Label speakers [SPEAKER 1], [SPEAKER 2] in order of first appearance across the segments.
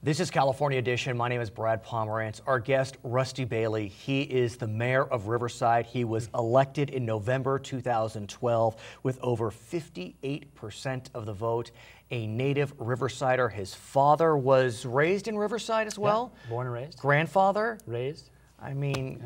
[SPEAKER 1] This is California Edition. My name is Brad Pomerance. Our guest, Rusty Bailey. He is the mayor of Riverside. He was elected in November 2012 with over 58% of the vote. A native Riversider. His father was raised in Riverside as well?
[SPEAKER 2] Yeah, born and raised.
[SPEAKER 1] Grandfather?
[SPEAKER 2] Raised.
[SPEAKER 1] I mean,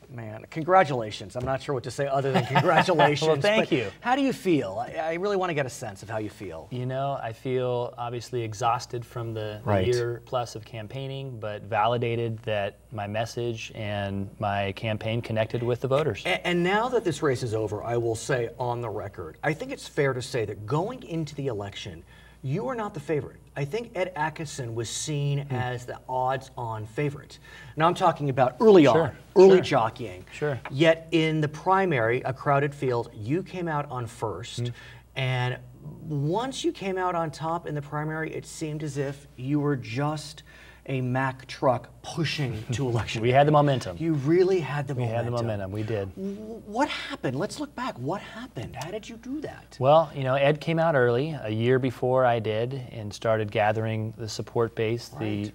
[SPEAKER 1] man, congratulations. I'm not sure what to say other than congratulations.
[SPEAKER 2] Well, thank you.
[SPEAKER 1] How do you feel? I really want to get a sense of how you feel.
[SPEAKER 2] You know, I feel obviously exhausted from the year plus of campaigning, but validated that my message and my campaign connected with the voters.
[SPEAKER 1] And now that this race is over, I will say on the record, I think it's fair to say that going into the election, you are not the favorite. I think Ed Atkinson was seen as the odds-on favorite. Now I'm talking about early jockeying.
[SPEAKER 2] Sure.
[SPEAKER 1] Yet in the primary, a crowded field, you came out on first. And once you came out on top in the primary, it seemed as if you were just a Mack truck pushing to election.
[SPEAKER 2] We had the momentum.
[SPEAKER 1] You really had the momentum.
[SPEAKER 2] We had the momentum, we did.
[SPEAKER 1] What happened? Let's look back. What happened? How did you do that?
[SPEAKER 2] Well, you know, Ed came out early, a year before I did, and started gathering the support base, the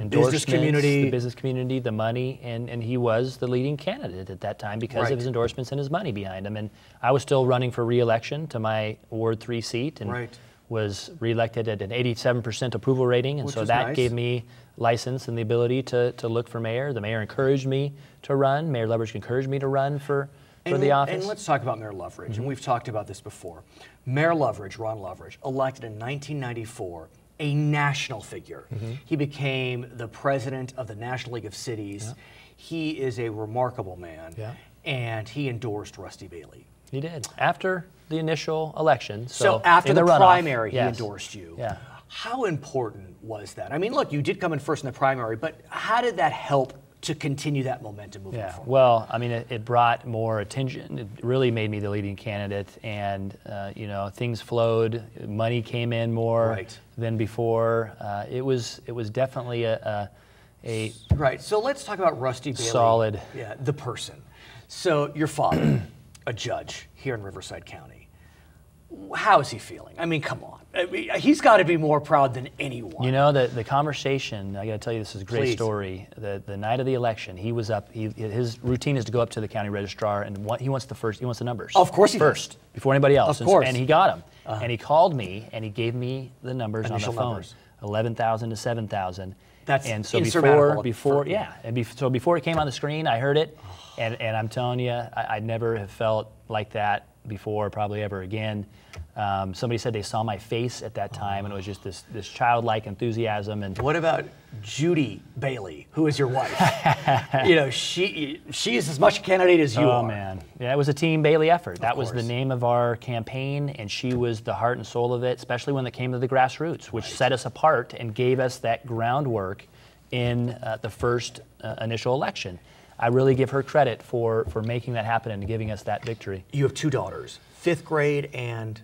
[SPEAKER 1] business community,
[SPEAKER 2] the business community, the money, and he was the leading candidate at that time because of his endorsements and his money behind him. And I was still running for re-election to my Ward 3 seat, and was re-elected at an 87% approval rating, and so that gave me license and the ability to look for mayor. The mayor encouraged me to run. Mayor Loveridge encouraged me to run for the office.
[SPEAKER 1] And let's talk about Mayor Loveridge, and we've talked about this before. Mayor Loveridge, Ron Loveridge, elected in 1994, a national figure. He became the president of the National League of Cities. He is a remarkable man, and he endorsed Rusty Bailey.
[SPEAKER 2] He did. After the initial election.
[SPEAKER 1] So after the primary, he endorsed you.
[SPEAKER 2] Yeah.
[SPEAKER 1] How important was that? I mean, look, you did come in first in the primary, but how did that help to continue that momentum moving forward?
[SPEAKER 2] Well, I mean, it brought more attention. It really made me the leading candidate, and you know, things flowed. Money came in more than before. It was definitely a
[SPEAKER 1] right. So let's talk about Rusty Bailey.
[SPEAKER 2] Solid.
[SPEAKER 1] Yeah, the person. So your father, a judge here in Riverside County. How is he feeling? I mean, come on. I mean, he's got to be more proud than anyone.
[SPEAKER 2] You know, the conversation, I got to tell you, this is a great story. The night of the election, he was up, his routine is to go up to the county registrar, and he wants the numbers.
[SPEAKER 1] Of course he
[SPEAKER 2] First, before anybody else.
[SPEAKER 1] Of course.
[SPEAKER 2] And he got them. And he called me, and he gave me the numbers on the phone. 11,000 to 7,000.
[SPEAKER 1] That's
[SPEAKER 2] so before it came on the screen, I heard it, and I'm telling you, I never have felt like that before, probably ever again. Somebody said they saw my face at that time, and it was just this childlike enthusiasm. And
[SPEAKER 1] what about Judy Bailey, who is your wife? You know, she is as much a candidate as you are.
[SPEAKER 2] Oh man, yeah, it was a team Bailey effort. That was the name of our campaign, and she was the heart and soul of it, especially when it came to the grassroots, which set us apart and gave us that groundwork in the first initial election. I really give her credit for making that happen and giving us that victory.
[SPEAKER 1] You have two daughters, 5th grade and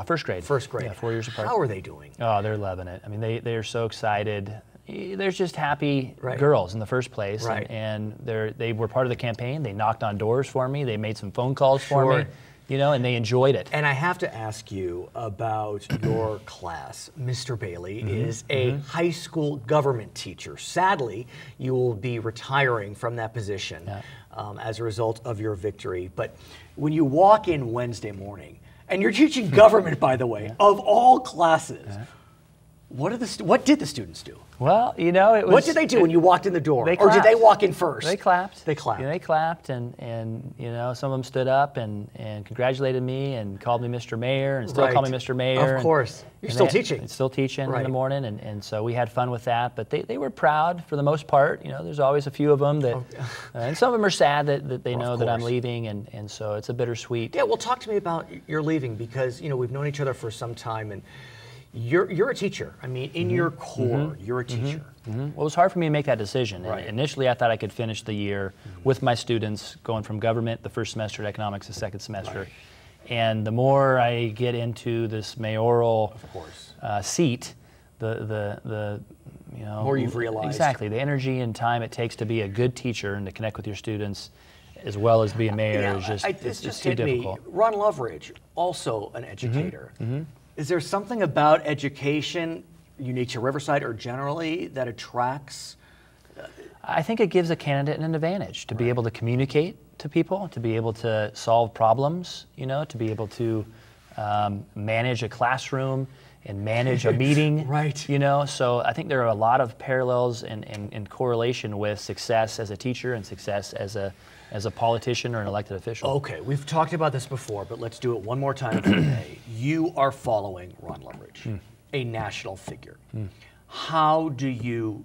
[SPEAKER 2] first grade.
[SPEAKER 1] First grade.
[SPEAKER 2] Yeah, 4 years apart.
[SPEAKER 1] How are they doing?
[SPEAKER 2] Oh, they're loving it. I mean, they are so excited. They're just happy girls in the first place, and they were part of the campaign. They knocked on doors for me. They made some phone calls for me. You know, and they enjoyed it.
[SPEAKER 1] And I have to ask you about your class. Mr. Bailey is a high school government teacher. Sadly, you will be retiring from that position as a result of your victory. But when you walk in Wednesday morning, and you're teaching government, by the way, of all classes, what did the students do?
[SPEAKER 2] Well, you know, it was.
[SPEAKER 1] What did they do when you walked in the door? Or did they walk in first?
[SPEAKER 2] They clapped.
[SPEAKER 1] They clapped.
[SPEAKER 2] Yeah, they clapped, and you know, some of them stood up and congratulated me and called me Mr. Mayor and still call me Mr. Mayor.
[SPEAKER 1] Of course. You're still teaching.
[SPEAKER 2] Still teaching in the morning, and so we had fun with that. But they were proud for the most part. You know, there's always a few of them that, and some of them are sad that they know that I'm leaving, and so it's a bittersweet.
[SPEAKER 1] Yeah, well, talk to me about your leaving, because you know we've known each other for some time, and you're a teacher. I mean, in your core, you're a teacher.
[SPEAKER 2] Well, it was hard for me to make that decision. Initially, I thought I could finish the year with my students, going from government the first semester to economics the second semester. And the more I get into this mayoral seat, the you know,
[SPEAKER 1] more you've realized.
[SPEAKER 2] Exactly, the energy and time it takes to be a good teacher and to connect with your students, as well as be a mayor, is just too difficult.
[SPEAKER 1] Ron Loveridge, also an educator. Is there something about education unique to Riverside or generally that attracts?
[SPEAKER 2] I think it gives a candidate an advantage to be able to communicate to people, to be able to solve problems, you know, to be able to manage a classroom and manage a meeting,
[SPEAKER 1] right?
[SPEAKER 2] You know, so I think there are a lot of parallels and correlation with success as a teacher and success as a politician or an elected official.
[SPEAKER 1] Okay, we've talked about this before, but let's do it one more time today. You are following Ron Loveridge, a national figure. How do you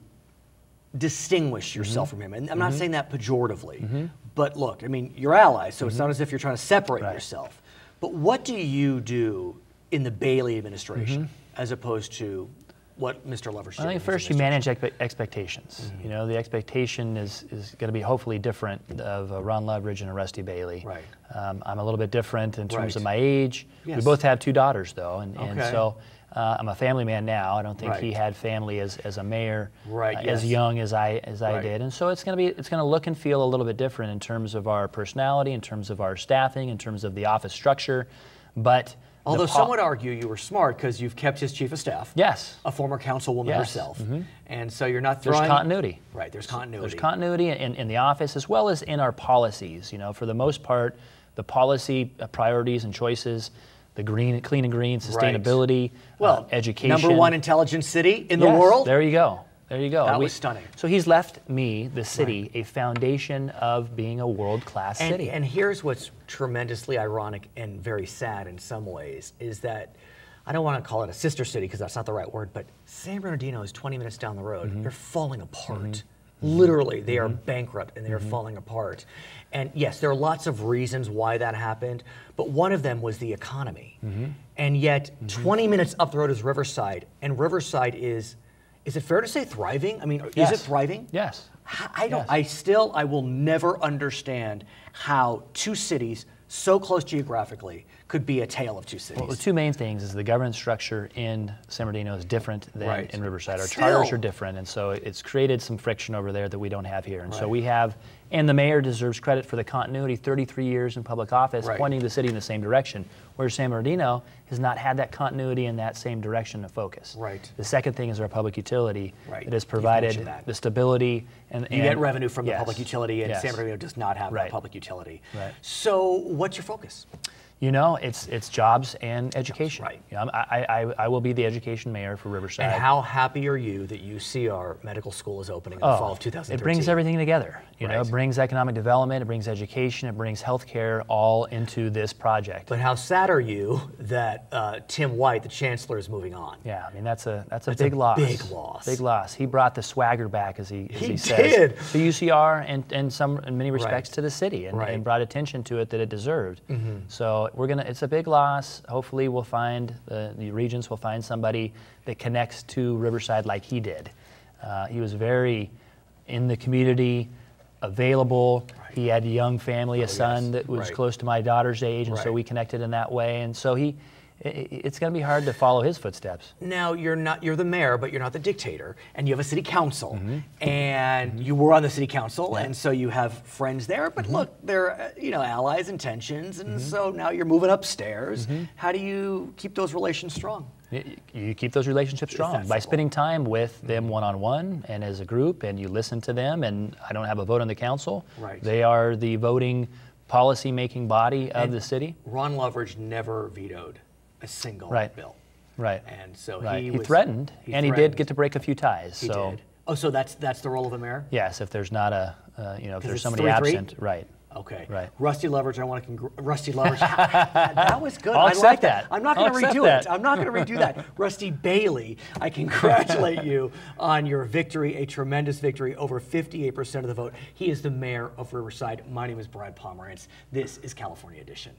[SPEAKER 1] distinguish yourself from him? And I'm not saying that pejoratively, but look, I mean, you're allies, so it's not as if you're trying to separate yourself. But what do you do in the Bailey administration as opposed to what Mr. Loveridge did?
[SPEAKER 2] I think first you manage expectations. You know, the expectation is going to be hopefully different of Ron Loveridge and a Rusty Bailey.
[SPEAKER 1] Right.
[SPEAKER 2] I'm a little bit different in terms of my age.
[SPEAKER 1] Yes.
[SPEAKER 2] We both have 2 daughters, though, and so I'm a family man now. I don't think he had family as a mayor as young as I did, and so it's going to look and feel a little bit different in terms of our personality, in terms of our staffing, in terms of the office structure, but.
[SPEAKER 1] Although some would argue you were smart because you've kept his chief of staff.
[SPEAKER 2] Yes.
[SPEAKER 1] A former councilwoman herself. And so you're not throwing...
[SPEAKER 2] There's continuity.
[SPEAKER 1] Right, there's continuity.
[SPEAKER 2] There's continuity in the office as well as in our policies. You know, for the most part, the policy priorities and choices, the clean and green, sustainability, education.
[SPEAKER 1] #1 intelligent city in the world.
[SPEAKER 2] There you go. There you go.
[SPEAKER 1] That was stunning.
[SPEAKER 2] So he's left me, the city, a foundation of being a world-class city.
[SPEAKER 1] And here's what's tremendously ironic and very sad in some ways is that, I don't want to call it a sister city because that's not the right word, but San Bernardino is 20 minutes down the road. They're falling apart. Literally, they are bankrupt and they are falling apart. And yes, there are lots of reasons why that happened, but one of them was the economy. And yet, 20 minutes up the road is Riverside, and Riverside is it fair to say thriving? I mean, is it thriving?
[SPEAKER 2] Yes.
[SPEAKER 1] I will never understand how 2 cities so close geographically could be a tale of 2 cities.
[SPEAKER 2] Well, the 2 main things is the governance structure in San Bernardino is different than in Riverside. Our charters are different, and so it's created some friction over there that we don't have here. And so we have, and the mayor deserves credit for the continuity, 33 years in public office, pointing the city in the same direction, whereas San Bernardino has not had that continuity in that same direction of focus. The second thing is our public utility that has provided the stability. And
[SPEAKER 1] you get revenue from the public utility, and San Bernardino does not have that public utility. So what's your focus?
[SPEAKER 2] You know, it's jobs and education. You know, I will be the education mayor for Riverside.
[SPEAKER 1] And how happy are you that UCR Medical School is opening in the fall of 2013?
[SPEAKER 2] It brings everything together. You know, it brings economic development, it brings education, it brings healthcare all into this project.
[SPEAKER 1] But how sad are you that Tim White, the chancellor, is moving on?
[SPEAKER 2] Yeah, I mean that's a big loss.
[SPEAKER 1] Big loss.
[SPEAKER 2] Big loss. He brought the swagger back, as he says,
[SPEAKER 1] did.
[SPEAKER 2] to UCR and in many respects to the city, and brought attention to it that it deserved. So it's a big loss. Hopefully we'll find, the Regents will find somebody that connects to Riverside like he did. He was very in the community, available. He had a young family, a son that was close to my daughter's age, and so we connected in that way. And so it's going to be hard to follow his footsteps.
[SPEAKER 1] Now, you're the mayor, but you're not the dictator, and you have a city council, and you were on the city council, and so you have friends there, but look, they're allies and tensions, and so now you're moving upstairs. How do you keep those relations strong?
[SPEAKER 2] You keep those relationships strong by spending time with them one-on-one and as a group, and you listen to them, and I don't have a vote on the council. They are the voting policy-making body of the city.
[SPEAKER 1] Ron Loveridge never vetoed a single bill. And so he
[SPEAKER 2] threatened, and he did get to break a few ties.
[SPEAKER 1] He did. Oh, so that's the role of the mayor?
[SPEAKER 2] Yes, if there's not if there's somebody absent,
[SPEAKER 1] Okay. Rusty Loveridge, I want to Rusty Loveridge. That was good.
[SPEAKER 2] I like that.
[SPEAKER 1] I'm not going to redo it. I'm not going to redo that. Rusty Bailey, I congratulate you on your victory, a tremendous victory, over 58% of the vote. He is the mayor of Riverside. My name is Brad Pomerance. This is California Edition.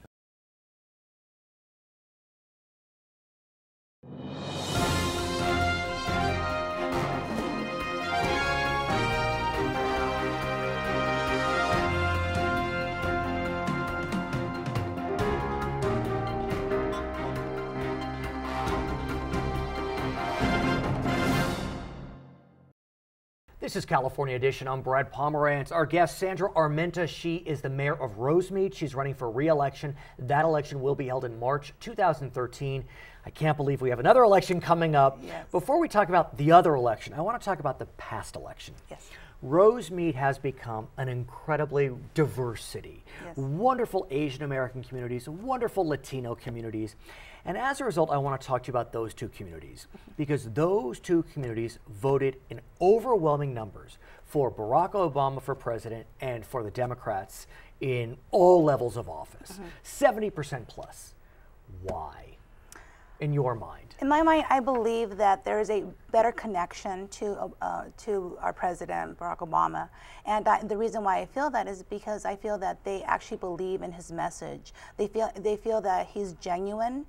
[SPEAKER 1] This is California Edition. I'm Brad Pomerance. Our guest, Sandra Armenta, she is the mayor of Rosemead. She's running for re-election. That election will be held in March 2013. I can't believe we have another election coming up.
[SPEAKER 3] Yes.
[SPEAKER 1] Before we talk about the other election, I want to talk about the past election.
[SPEAKER 3] Yes.
[SPEAKER 1] Rosemead has become an incredibly diverse city.
[SPEAKER 3] Yes.
[SPEAKER 1] Wonderful Asian American communities, wonderful Latino communities. And as a result, I want to talk to you about those two communities, because those two communities voted in overwhelming numbers for Barack Obama for president and for the Democrats in all levels of office. 70% plus. Why, in your mind?
[SPEAKER 3] In my mind, I believe that there is a better connection to our president, Barack Obama. And the reason why I feel that is because I feel that they actually believe in his message. They feel that he's genuine.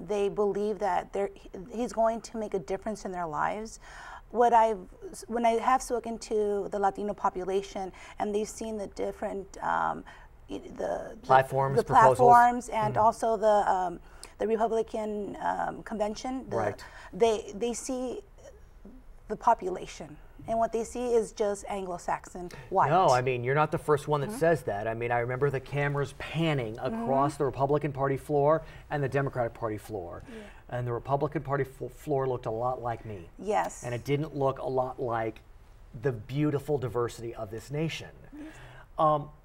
[SPEAKER 3] They believe that he's going to make a difference in their lives. When I have spoken to the Latino population and they've seen the different
[SPEAKER 1] platforms
[SPEAKER 3] and also the Republican convention,
[SPEAKER 1] right.
[SPEAKER 3] They see the population, and what they see is just Anglo-Saxon white.
[SPEAKER 1] No, I mean, you're not the first one that says that. I mean, I remember the cameras panning across the Republican Party floor and the Democratic Party floor. Yeah. And the Republican Party floor looked a lot like me.
[SPEAKER 3] Yes.
[SPEAKER 1] And it didn't look a lot like the beautiful diversity of this nation. Yes.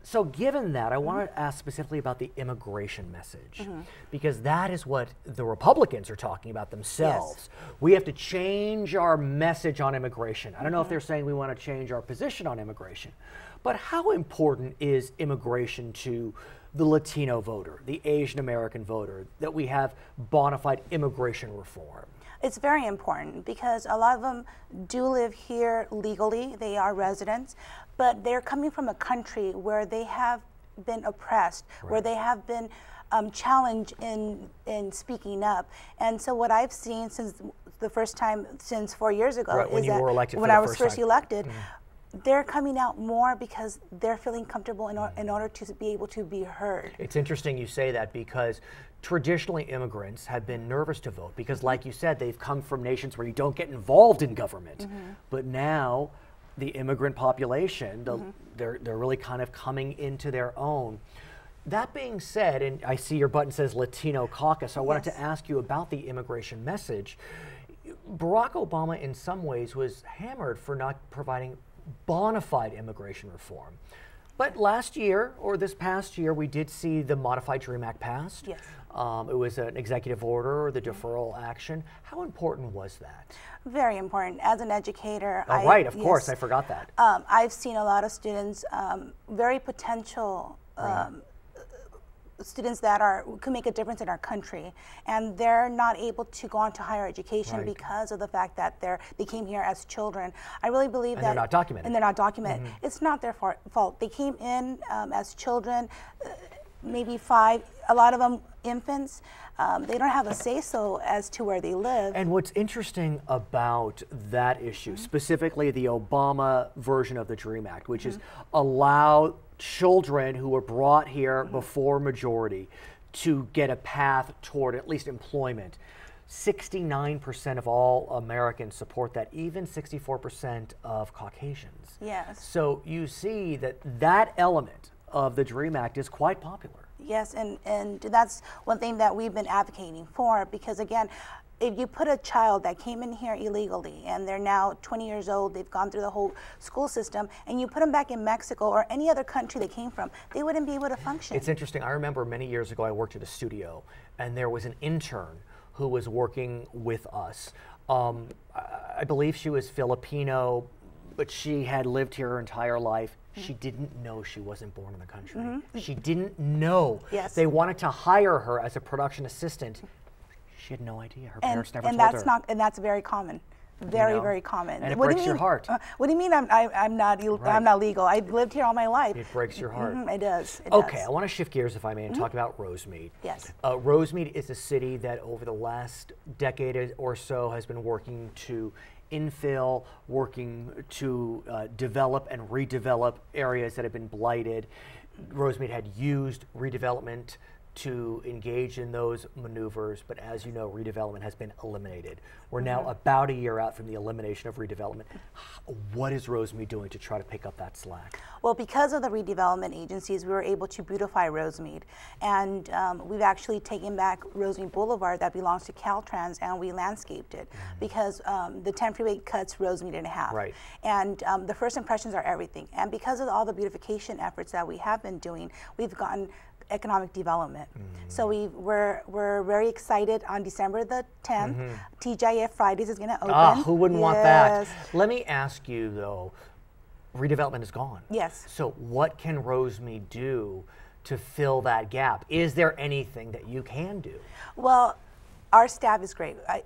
[SPEAKER 1] So given that, I want to ask specifically about the immigration message, because that is what the Republicans are talking about themselves. Yes. We have to change our message on immigration. I don't know if they're saying we want to change our position on immigration, but how important is immigration to the Latino voter, the Asian American voter, that we have bona fide immigration reform?
[SPEAKER 3] It's very important because a lot of them do live here legally. They are residents, but they're coming from a country where they have been oppressed, right. where they have been challenged in speaking up. And so what I've seen since the first time, since 4 years ago,
[SPEAKER 1] right,
[SPEAKER 3] is when I was first elected, they're coming out more because they're feeling comfortable in order to be able to be heard.
[SPEAKER 1] It's interesting you say that, because traditionally immigrants have been nervous to vote because, like you said, they've come from nations where you don't get involved in government. But now the immigrant population, they're really kind of coming into their own. That being said, and I see your button says Latino caucus, so I wanted to ask you about the immigration message. Barack Obama in some ways was hammered for not providing bona fide immigration reform. But last year, or this past year, we did see the Modified Dream Act passed.
[SPEAKER 3] Yes.
[SPEAKER 1] It was an executive order, the deferral action. How important was that?
[SPEAKER 3] Very important. As an educator,
[SPEAKER 1] right, of course, I forgot that.
[SPEAKER 3] I've seen a lot of students, very potential students that could make a difference in our country, and they're not able to go on to higher education because of the fact that they came here as children. I really believe that
[SPEAKER 1] they're not documented.
[SPEAKER 3] And they're not documented. It's not their fault. They came in as children, maybe 5. A lot of them infants. They don't have a say-so as to where they live.
[SPEAKER 1] And what's interesting about that issue, specifically the Obama version of the DREAM Act, which is allow children who were brought here before majority to get a path toward at least employment. 69% of all Americans support that, even 64% of Caucasians.
[SPEAKER 3] Yes.
[SPEAKER 1] So you see that element of the DREAM Act is quite popular.
[SPEAKER 3] Yes, and that's one thing that we've been advocating for, because again, if you put a child that came in here illegally and they're now 20 years old, they've gone through the whole school system, and you put them back in Mexico or any other country they came from, they wouldn't be able to function.
[SPEAKER 1] It's interesting. I remember many years ago I worked at a studio, and there was an intern who was working with us. I believe she was Filipino, but she had lived here her entire life. She didn't know she wasn't born in the country. She didn't know.
[SPEAKER 3] Yes.
[SPEAKER 1] They wanted to hire her as a production assistant. She had no idea. Her parents never told her.
[SPEAKER 3] And that's very common. Very common.
[SPEAKER 1] And it breaks your heart.
[SPEAKER 3] What do you mean I'm not legal? I've lived here all my life.
[SPEAKER 1] It breaks your heart.
[SPEAKER 3] It does.
[SPEAKER 1] Okay, I want to shift gears, if I may, and talk about Rosemead.
[SPEAKER 3] Yes.
[SPEAKER 1] Rosemead is a city that over the last decade or so has been working to infill, working to develop and redevelop areas that have been blighted. Rosemead had used redevelopment to engage in those maneuvers, but as you know, redevelopment has been eliminated. We're now about a year out from the elimination of redevelopment. What is Rosemead doing to try to pick up that slack?
[SPEAKER 3] Well, because of the redevelopment agencies, we were able to beautify Rosemead, and we've actually taken back Rosemead Boulevard that belongs to Caltrans, and we landscaped it because the 10 freeway cuts Rosemead in half.
[SPEAKER 1] Right.
[SPEAKER 3] And the first impressions are everything. And because of all the beautification efforts that we have been doing, we've gotten economic development. So we're very excited. On December the 10th, TGIF Fridays is going to open.
[SPEAKER 1] Ah, who wouldn't want that? Let me ask you though, redevelopment is gone.
[SPEAKER 3] Yes.
[SPEAKER 1] So what can Rosemead do to fill that gap? Is there anything that you can do?
[SPEAKER 3] Well, our staff is great. I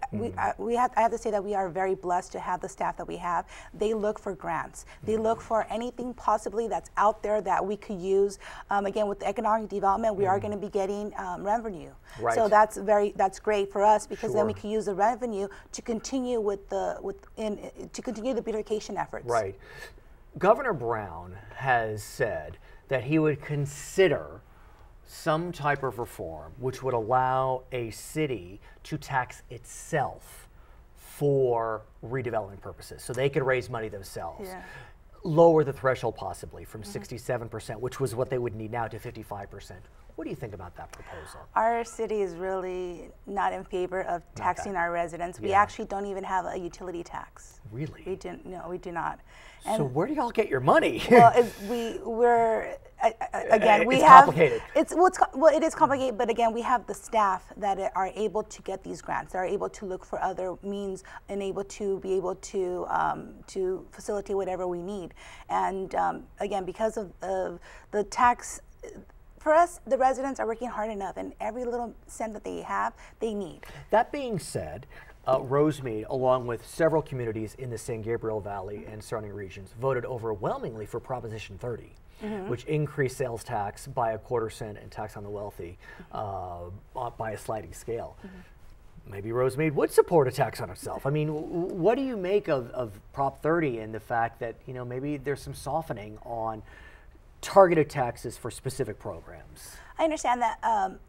[SPEAKER 3] have to say that we are very blessed to have the staff that we have. They look for grants. They look for anything possibly that's out there that we could use. Again, with the economic development, we are going to be getting revenue.
[SPEAKER 1] Right.
[SPEAKER 3] So that's great for us because then we can use the revenue to continue to continue the beautification efforts.
[SPEAKER 1] Right. Governor Brown has said that he would consider some type of reform which would allow a city to tax itself for redevelopment purposes. So they could raise money themselves.
[SPEAKER 3] Yeah.
[SPEAKER 1] Lower the threshold possibly from 67%, which was what they would need now, to 55%. What do you think about that proposal?
[SPEAKER 3] Our city is really not in favor of taxing our residents. We actually don't even have a utility tax.
[SPEAKER 1] Really?
[SPEAKER 3] No, we do not.
[SPEAKER 1] And so where do y'all get your money?
[SPEAKER 3] Well, we're again, we
[SPEAKER 1] it's
[SPEAKER 3] have
[SPEAKER 1] complicated.
[SPEAKER 3] Well, it is complicated, but again, we have the staff that are able to get these grants. They're able to look for other means and able to facilitate whatever we need. And again, because of the tax. For us, the residents are working hard enough, and every little cent that they have, they need.
[SPEAKER 1] That being said, Rosemead, along with several communities in the San Gabriel Valley and surrounding regions, voted overwhelmingly for Proposition 30, which increased sales tax by 1/4 cent and tax on the wealthy by a sliding scale. Maybe Rosemead would support a tax on itself. I mean, what do you make of Prop 30 and the fact that, you know, maybe there's some softening on targeted taxes for specific programs?
[SPEAKER 3] I understand that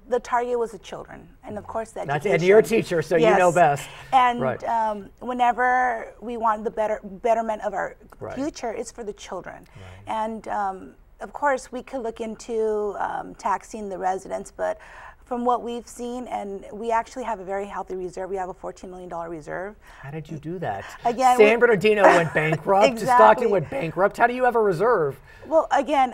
[SPEAKER 3] the target was the children, and of course the education.
[SPEAKER 1] And you're a teacher, so you know best.
[SPEAKER 3] And
[SPEAKER 1] right.
[SPEAKER 3] Whenever we want the betterment of our future, it's for the children. Right. And of course, we could look into taxing the residents, but from what we've seen, and we actually have a very healthy reserve. We have a $14 million reserve.
[SPEAKER 1] How did you do that?
[SPEAKER 3] Again,
[SPEAKER 1] San Bernardino went bankrupt.
[SPEAKER 3] Exactly.
[SPEAKER 1] Stockton went bankrupt. How do you have a reserve?
[SPEAKER 3] Well, again,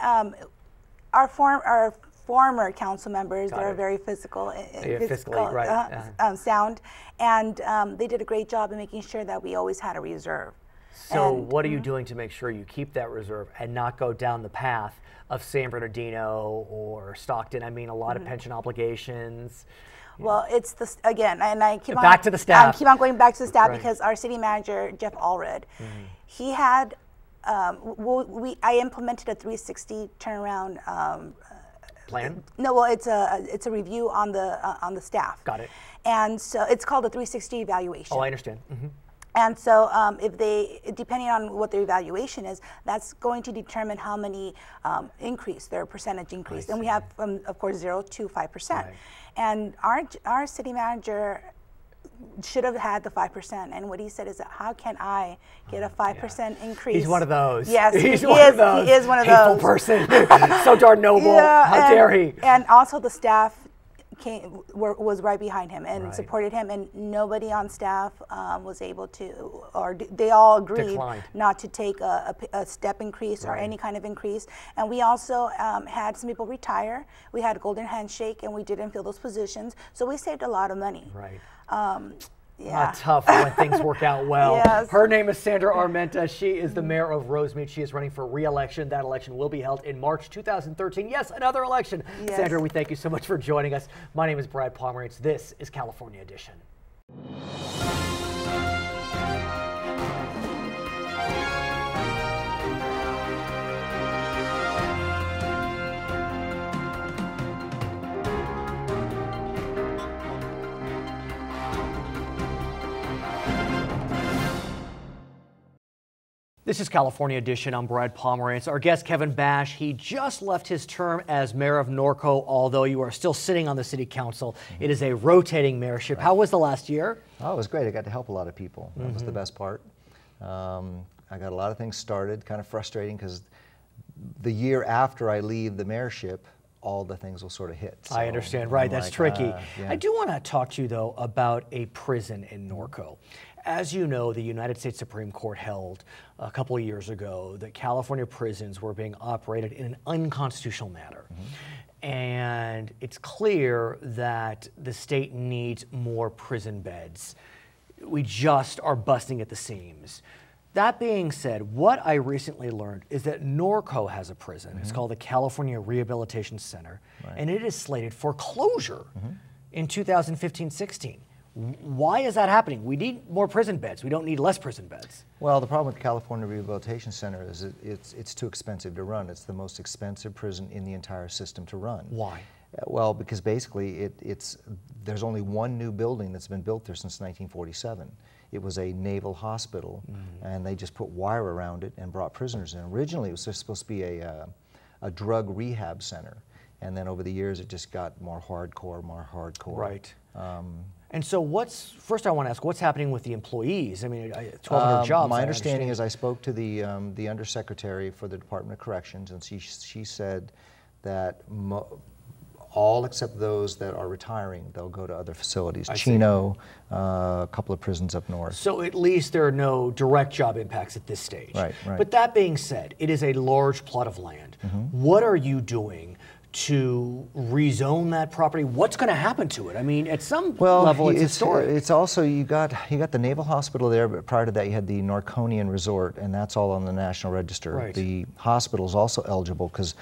[SPEAKER 3] our former council members, they're very fiscally
[SPEAKER 1] right.
[SPEAKER 3] Sound, and they did a great job in making sure that we always had a reserve.
[SPEAKER 1] So what are you doing to make sure you keep that reserve and not go down the path of San Bernardino or Stockton? I mean, a lot of pension obligations.
[SPEAKER 3] Well, it's again, and I keep
[SPEAKER 1] back to the staff.
[SPEAKER 3] I keep on going back to the staff because our city manager, Jeff Allred, he had, I implemented a 360 turnaround
[SPEAKER 1] plan?
[SPEAKER 3] No, well, it's a review on the staff.
[SPEAKER 1] Got it.
[SPEAKER 3] And so it's called a 360 evaluation.
[SPEAKER 1] Oh, I understand.
[SPEAKER 3] And so if depending on what their evaluation is, that's going to determine how many their percentage increase. And we have, of course, 0 to 5%. Right. And our city manager should have had the 5%. And what he said is that, how can I get a 5% increase?
[SPEAKER 1] He's one of those.
[SPEAKER 3] Yes,
[SPEAKER 1] he's one of those.
[SPEAKER 3] He is one of
[SPEAKER 1] hateful
[SPEAKER 3] those.
[SPEAKER 1] person. So darn noble. How dare he?
[SPEAKER 3] And also the staff was right behind him and supported him, and nobody on staff was able to, or they all agreed not to take a step increase or any kind of increase. And we also had some people retire. We had a golden handshake, and we didn't fill those positions, so we saved a lot of money.
[SPEAKER 1] Right.
[SPEAKER 3] Yeah.
[SPEAKER 1] Not tough when things work out well.
[SPEAKER 3] Yes.
[SPEAKER 1] Her name is Sandra Armenta. She is the mayor of Rosemead. She is running for re-election. That election will be held in March 2013. Yes, another election. Yes. Sandra, we thank you so much for joining us. My name is Brad Pomerance. This is California Edition. This is California Edition. I'm Brad Pomerance. Our guest, Kevin Bash, he just left his term as mayor of Norco, although you are still sitting on the city council. It is a rotating mayorship. How was the last year?
[SPEAKER 4] Oh, it was great. I got to help a lot of people. That was the best part. I got a lot of things started, kind of frustrating because the year after I leave the mayorship, all the things will sort of hit. So
[SPEAKER 1] I understand, right, that's tricky.
[SPEAKER 4] Yeah.
[SPEAKER 1] I do want to talk to you, though, about a prison in Norco. As you know, the United States Supreme Court held a couple of years ago that California prisons were being operated in an unconstitutional manner. And it's clear that the state needs more prison beds. We just are busting at the seams. That being said, what I recently learned is that Norco has a prison. It's called the California Rehabilitation Center, and it is slated for closure in 2015-16. Why is that happening? We need more prison beds. We don't need less prison beds.
[SPEAKER 4] Well, the problem with the California Rehabilitation Center is it's too expensive to run. It's the most expensive prison in the entire system to run.
[SPEAKER 1] Why?
[SPEAKER 4] Well, because basically there's only one new building that's been built there since 1947. It was a naval hospital, and they just put wire around it and brought prisoners in. Originally, it was just supposed to be a drug rehab center, and then over the years, it just got more hardcore.
[SPEAKER 1] Right. And so first I want to ask, what's happening with the employees? I mean, 1,200 jobs.
[SPEAKER 4] My understanding is I spoke to the undersecretary for the Department of Corrections, and she said that all except those that are retiring, they'll go to other facilities. Chino, a couple of prisons up north.
[SPEAKER 1] So at least there are no direct job impacts at this stage.
[SPEAKER 4] Right.
[SPEAKER 1] But that being said, it is a large plot of land. What are you doing to rezone that property? What's going to happen to it? I mean, at some level, it's historic.
[SPEAKER 4] It's also, you got the Naval Hospital there, but prior to that, you had the Norconian Resort, and that's all on the National Register.
[SPEAKER 1] Right.
[SPEAKER 4] The hospital is also eligible because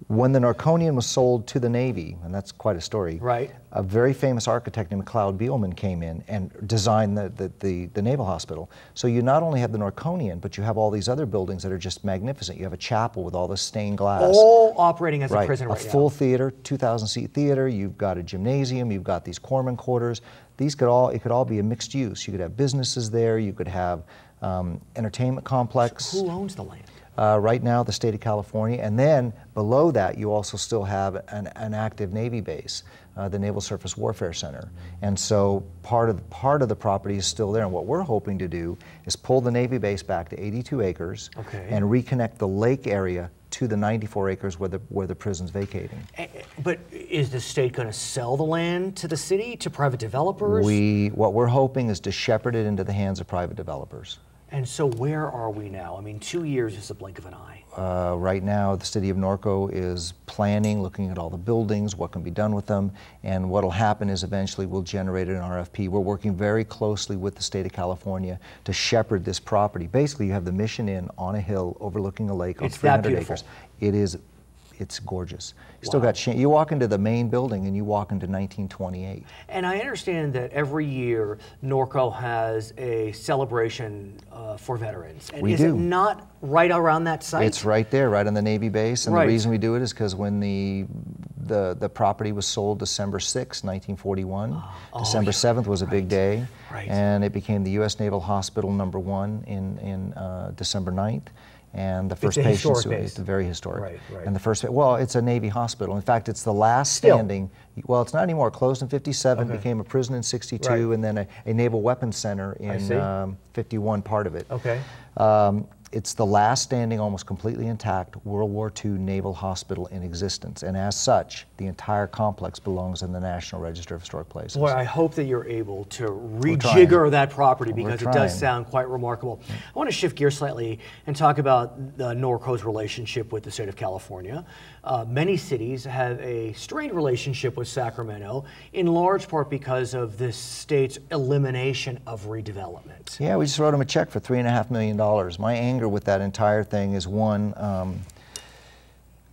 [SPEAKER 4] when the Norconian was sold to the Navy, and that's quite a story,
[SPEAKER 1] right,
[SPEAKER 4] a very famous architect named McLeod Beelman came in and designed the Naval Hospital. So you not only have the Norconian, but you have all these other buildings that are just magnificent. You have a chapel with all this stained glass.
[SPEAKER 1] All operating as a prison right now.
[SPEAKER 4] A full theater, 2,000-seat theater. You've got a gymnasium. You've got these corpsman quarters. It could all be a mixed use. You could have businesses there. You could have entertainment complex.
[SPEAKER 1] So who owns the land?
[SPEAKER 4] Right now, the state of California, and then below that, you also still have an active Navy base, the Naval Surface Warfare Center, and so part of the property is still there. And what we're hoping to do is pull the Navy base back to 82 acres and reconnect the lake area to the 94 acres where the prison's vacating.
[SPEAKER 1] But is the state going to sell the land to the city, to private developers?
[SPEAKER 4] What we're hoping is to shepherd it into the hands of private developers.
[SPEAKER 1] And so where are we now? I mean, 2 years is a blink of an eye.
[SPEAKER 4] Right now, the city of Norco is planning, looking at all the buildings, what can be done with them, and what will happen is eventually we'll generate an RFP. We're working very closely with the state of California to shepherd this property. Basically, you have the Mission Inn on a hill overlooking a lake on 300 acres. It's gorgeous. Still got you walk into the main building and you walk into 1928.
[SPEAKER 1] And I understand that every year Norco has a celebration for veterans. And is it not right around that site?
[SPEAKER 4] It's right there, right on the Navy base. And the reason we do it is because when the property was sold December 6, 1941, December 7th was a big day. And it became the U.S. Naval Hospital #1 in December 9th. And the first patient, it's very historic. And the first, well, it's a Navy hospital. In fact, it's the last standing. Well, it's not anymore. It closed in '57, became a prison in '62, and then a naval weapons center in '51, part of it. It's the last standing, almost completely intact World War II naval hospital in existence, and as such, the entire complex belongs in the National Register of Historic Places.
[SPEAKER 1] Boy, I hope that you're able to rejigger that property because it does sound quite remarkable. I want to shift gears slightly and talk about Norco's relationship with the state of California. Many cities have a strained relationship with Sacramento, in large part because of the state's elimination of redevelopment.
[SPEAKER 4] Yeah, we just wrote them a check for $3.5 million. My anger with that entire thing is one,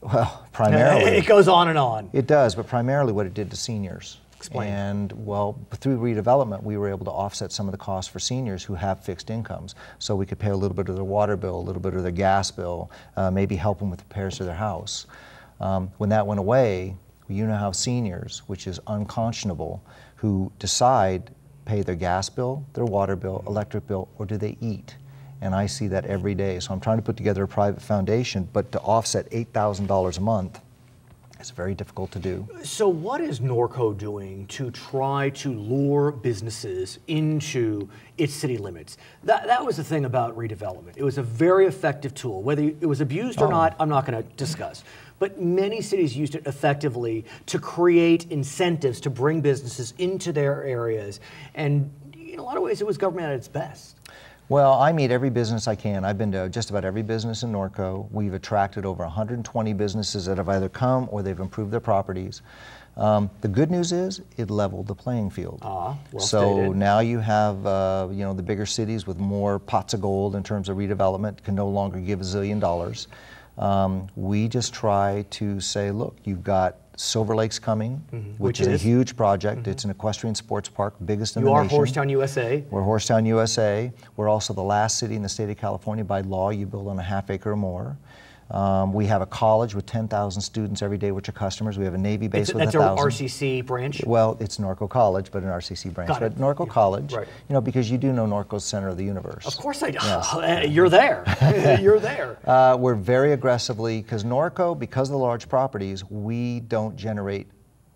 [SPEAKER 4] well, primarily...
[SPEAKER 1] It goes on and on.
[SPEAKER 4] It does, but primarily what it did to seniors.
[SPEAKER 1] Explain.
[SPEAKER 4] And, well, through redevelopment, we were able to offset some of the costs for seniors who have fixed incomes. So we could pay a little bit of their water bill, a little bit of their gas bill, maybe help them with repairs to their house. When that went away, you now have seniors, which is unconscionable, who decide pay their gas bill, their water bill, electric bill, or do they eat? And I see that every day. So I'm trying to put together a private foundation, but to offset $8,000 a month, it's very difficult to do.
[SPEAKER 1] So what is Norco doing to try to lure businesses into its city limits? That was the thing about redevelopment. It was a very effective tool. Whether it was abused or not, I'm not going to discuss. But many cities used it effectively to create incentives to bring businesses into their areas. And in a lot of ways, it was government at its best.
[SPEAKER 4] Well, I meet every business I can. I've been to just about every business in Norco. We've attracted over 120 businesses that have either come or they've improved their properties. The good news is it leveled the playing field.
[SPEAKER 1] Well
[SPEAKER 4] so
[SPEAKER 1] stated.
[SPEAKER 4] Now you have you know, the bigger cities with more pots of gold in terms of redevelopment can no longer give $1 zillion. We just try to say, look, you've got Silver Lake's coming, which is a huge project. It's an equestrian sports park, biggest in the nation.
[SPEAKER 1] You are Horsetown, USA.
[SPEAKER 4] We're Horsetown, USA. We're also the last city in the state of California by law you build on a ½ acre or more. We have a college with 10,000 students every day, which are customers. We have a Navy base with 1,000.
[SPEAKER 1] That's our RCC branch?
[SPEAKER 4] Well, it's Norco College, but an RCC branch.
[SPEAKER 1] Got
[SPEAKER 4] but Norco College,
[SPEAKER 1] right.
[SPEAKER 4] You know, because you do know Norco's center of the universe.
[SPEAKER 1] Of course I do.
[SPEAKER 4] Yes.
[SPEAKER 1] You're there. You're there.
[SPEAKER 4] We're very aggressively, because Norco, because of the large properties, we don't generate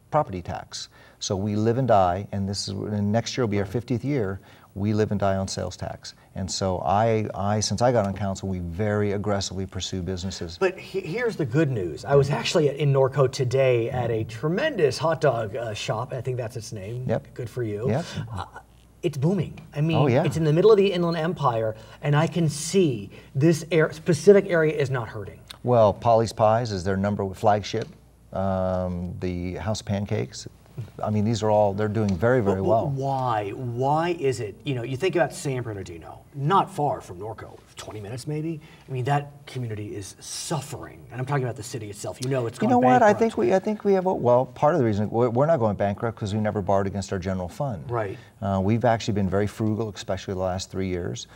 [SPEAKER 4] property tax. So we live and die, and next year will be our 50th year, we live and die on sales tax. And so since I got on council, we very aggressively pursue businesses.
[SPEAKER 1] But here's the good news. I was actually in Norco today at a tremendous hot dog shop. I think that's its name.
[SPEAKER 4] Yep.
[SPEAKER 1] Good for you.
[SPEAKER 4] Yep.
[SPEAKER 1] It's booming. I mean,
[SPEAKER 4] yeah.
[SPEAKER 1] It's in the middle of the Inland Empire, and I can see this specific area is not hurting.
[SPEAKER 4] Well, Polly's Pies is their flagship. The House of Pancakes. I mean, these are all, they're doing very, very well.
[SPEAKER 1] Why? Why is it, you know, you think about San Bernardino, not far from Norco, 20 minutes maybe. I mean, that community is suffering. And I'm talking about the city itself. You know it's going bankrupt.
[SPEAKER 4] You know what? I think we have, well, part of the reason, we're not going bankrupt because we never borrowed against our general fund.
[SPEAKER 1] Right.
[SPEAKER 4] We've actually been very frugal, especially the last 3 years.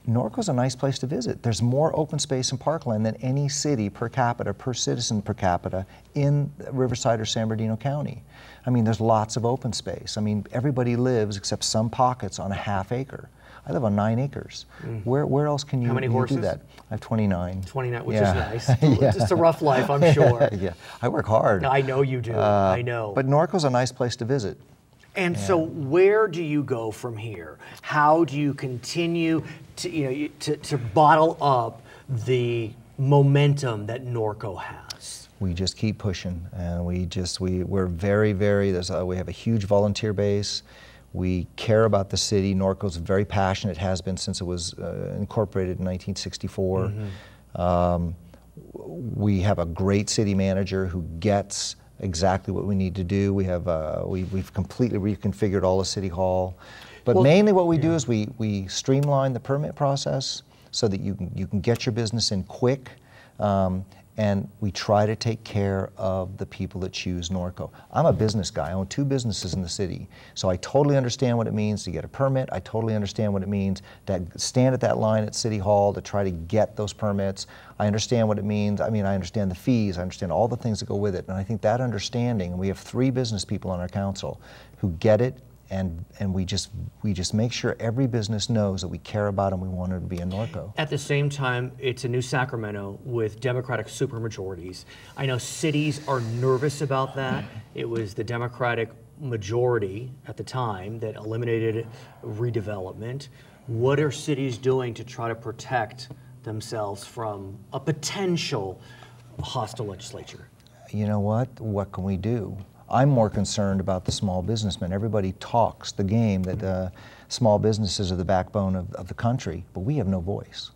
[SPEAKER 4] Norco's a nice place to visit. There's more open space and parkland than any city per capita, per citizen per capita in Riverside or San Bernardino County. I mean, there's lots of open space. I mean, everybody lives, except some pockets, on a ½ acre. I live on 9 acres. Where else can you,
[SPEAKER 1] How many horses?
[SPEAKER 4] do that? I have 29.
[SPEAKER 1] 29, which
[SPEAKER 4] Yeah.
[SPEAKER 1] is nice. Yeah. Just a rough life, I'm sure.
[SPEAKER 4] Yeah, I work hard.
[SPEAKER 1] I know you do. I know.
[SPEAKER 4] But Norco's a nice place to visit.
[SPEAKER 1] And so where do you go from here? How do you continue to, you know, to bottle up the momentum that Norco has?
[SPEAKER 4] We just keep pushing, and we're very, very, we have a huge volunteer base. We care about the city. Norco's very passionate, has been since it was incorporated in 1964. We have a great city manager who gets exactly what we need to do. We have we've completely reconfigured all of City Hall, but mainly what we do is we streamline the permit process so that you can get your business in quick, and we try to take care of the people that choose Norco. I'm a business guy. I own 2 businesses in the city, so I totally understand what it means to get a permit. I totally understand what it means to stand at that line at City Hall to try to get those permits. I understand what it means. I mean, I understand the fees. I understand all the things that go with it. And I think that understanding, and we have 3 business people on our council who get it, and we just make sure every business knows that we care about them. We want them to be in Norco.
[SPEAKER 1] At the same time, it's a new Sacramento with Democratic supermajorities. I know cities are nervous about that. It was the Democratic majority at the time that eliminated redevelopment. What are cities doing to try to protect themselves from a potential hostile legislature?
[SPEAKER 4] You know what? What can we do? I'm more concerned about the small businessmen. Everybody talks the game that small businesses are the backbone of the country, but we have no voice.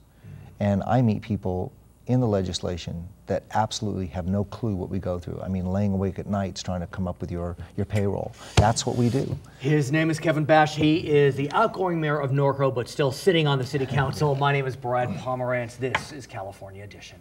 [SPEAKER 4] And I meet people in the legislation that absolutely have no clue what we go through. I mean, laying awake at nights trying to come up with your payroll. That's what we do.
[SPEAKER 1] His name is Kevin Bash. He is the outgoing mayor of Norco, but still sitting on the city council. My name is Brad Pomerance. This is California Edition.